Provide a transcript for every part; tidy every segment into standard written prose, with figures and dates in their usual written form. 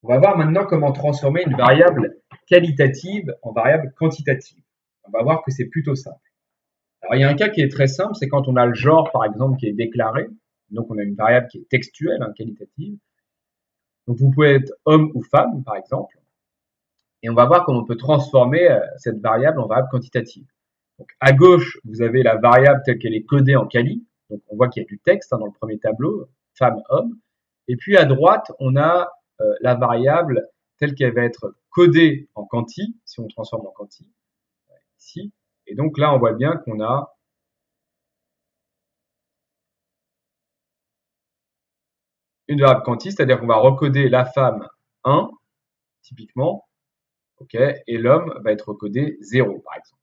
On va voir maintenant comment transformer une variable qualitative en variable quantitative. On va voir que c'est plutôt simple. Alors, il y a un cas qui est très simple, c'est quand on a le genre, par exemple, qui est déclaré. Donc, on a une variable qui est textuelle, qualitative. Donc, vous pouvez être homme ou femme, par exemple. Et on va voir comment on peut transformer cette variable en variable quantitative. Donc, à gauche, vous avez la variable telle qu'elle est codée en quali. Donc, on voit qu'il y a du texte dans le premier tableau, femme, homme. Et puis, à droite, on a la variable telle qu'elle va être codée en quanti, si on transforme en quanti, ici. Et donc là, on voit bien qu'on a une variable quanti, c'est-à-dire qu'on va recoder la femme 1, typiquement, ok, et l'homme va être recodé 0, par exemple.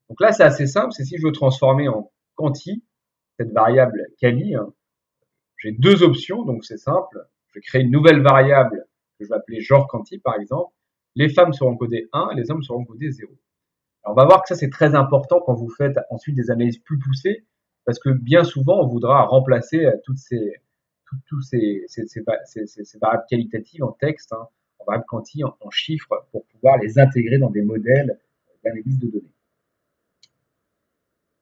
Donc là, c'est assez simple, c'est si je veux transformer en quanti, cette variable quali, j'ai deux options, donc c'est simple. Je vais créer une nouvelle variable que je vais appeler genre quanti, par exemple. Les femmes seront codées 1 et les hommes seront codés 0. Alors, on va voir que ça, c'est très important quand vous faites ensuite des analyses plus poussées, parce que bien souvent, on voudra remplacer toutes ces variables qualitatives en texte, en variables quanti, en chiffres, pour pouvoir les intégrer dans des modèles d'analyse de données.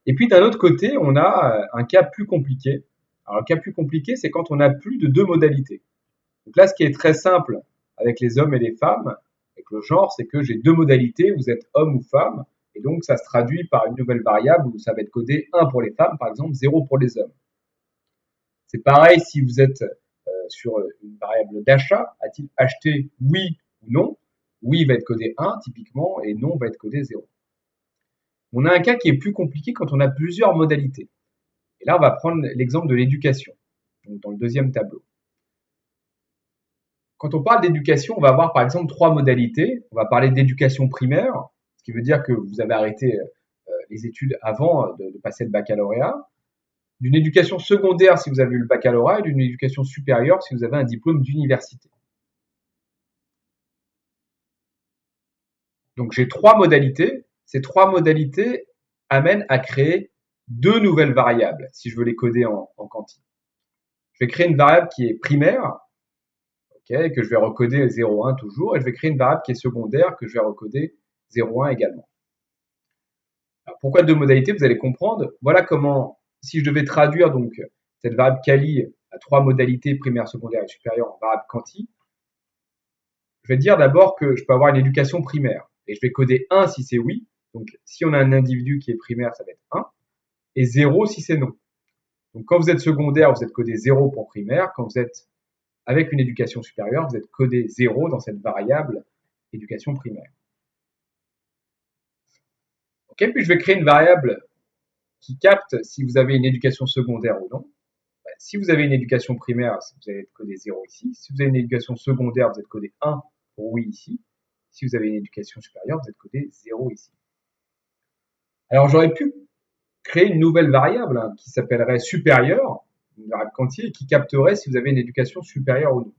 Et puis d'un autre côté, on a un cas plus compliqué. Alors le cas plus compliqué, c'est quand on a plus de deux modalités. Donc là, ce qui est très simple avec les hommes et les femmes, avec le genre, c'est que j'ai deux modalités, vous êtes homme ou femme, et donc ça se traduit par une nouvelle variable où ça va être codé 1 pour les femmes, par exemple, 0 pour les hommes. C'est pareil si vous êtes sur une variable d'achat, a-t-il acheté oui ou non? Oui va être codé 1 typiquement, et non va être codé 0. On a un cas qui est plus compliqué quand on a plusieurs modalités. Et là, on va prendre l'exemple de l'éducation, donc dans le deuxième tableau. Quand on parle d'éducation, on va avoir par exemple trois modalités. On va parler d'éducation primaire, ce qui veut dire que vous avez arrêté les études avant de passer le baccalauréat. D'une éducation secondaire si vous avez eu le baccalauréat et d'une éducation supérieure si vous avez un diplôme d'université. Donc j'ai trois modalités. Ces trois modalités amènent à créer deux nouvelles variables si je veux les coder en quanti. Je vais créer une variable qui est primaire, okay, que je vais recoder 0,1 toujours, et je vais créer une variable qui est secondaire que je vais recoder 0,1 également. Alors pourquoi deux modalités? Vous allez comprendre. Voilà comment, si je devais traduire donc cette variable quali à trois modalités, primaire, secondaire et supérieure, en variable quanti, je vais dire d'abord que je peux avoir une éducation primaire, et je vais coder 1 si c'est oui. Donc si on a un individu qui est primaire, ça va être 1, et 0 si c'est non. Donc quand vous êtes secondaire, vous êtes codé 0 pour primaire. Quand vous êtes avec une éducation supérieure, vous êtes codé 0 dans cette variable éducation primaire. Ok, puis je vais créer une variable qui capte si vous avez une éducation secondaire ou non. Si vous avez une éducation primaire, vous allez être codé 0 ici. Si vous avez une éducation secondaire, vous êtes codé 1 pour oui ici. Si vous avez une éducation supérieure, vous êtes codé 0 ici. Alors j'aurais pu créer une nouvelle variable qui s'appellerait supérieure, une variable quanti, et qui capterait si vous avez une éducation supérieure ou non.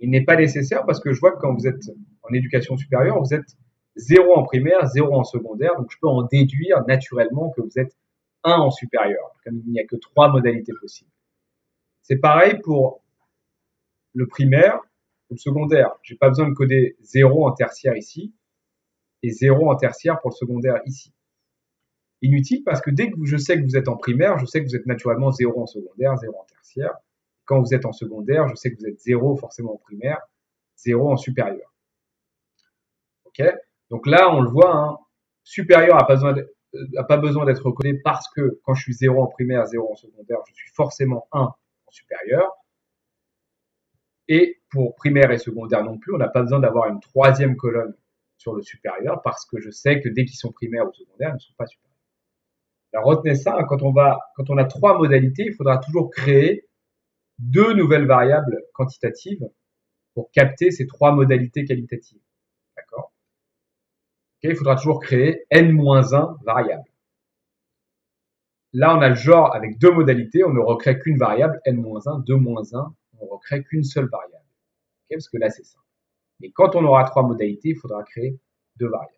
Il n'est pas nécessaire parce que je vois que quand vous êtes en éducation supérieure, vous êtes 0 en primaire, 0 en secondaire, donc je peux en déduire naturellement que vous êtes 1 en supérieur, comme il n'y a que 3 modalités possibles. C'est pareil pour le primaire ou le secondaire. Je n'ai pas besoin de coder 0 en tertiaire ici et 0 en tertiaire pour le secondaire ici. Inutile parce que dès que je sais que vous êtes en primaire, je sais que vous êtes naturellement 0 en secondaire, 0 en tertiaire. Quand vous êtes en secondaire, je sais que vous êtes 0 forcément en primaire, 0 en supérieur. Ok? Donc là, on le voit, supérieur n'a pas besoin d'être recodé parce que quand je suis 0 en primaire, 0 en secondaire, je suis forcément 1 en supérieur. Et pour primaire et secondaire non plus, on n'a pas besoin d'avoir une troisième colonne sur le supérieur parce que je sais que dès qu'ils sont primaires ou secondaires, ils ne sont pas supérieurs. Alors retenez ça, quand on a trois modalités, il faudra toujours créer deux nouvelles variables quantitatives pour capter ces trois modalités qualitatives. D'accord? Okay, il faudra toujours créer n-1 variables. Là, on a le genre avec deux modalités, on ne recrée qu'une variable, n-1, 2-1, on ne recrée qu'une seule variable. Okay, parce que là, c'est ça. Et quand on aura trois modalités, il faudra créer deux variables.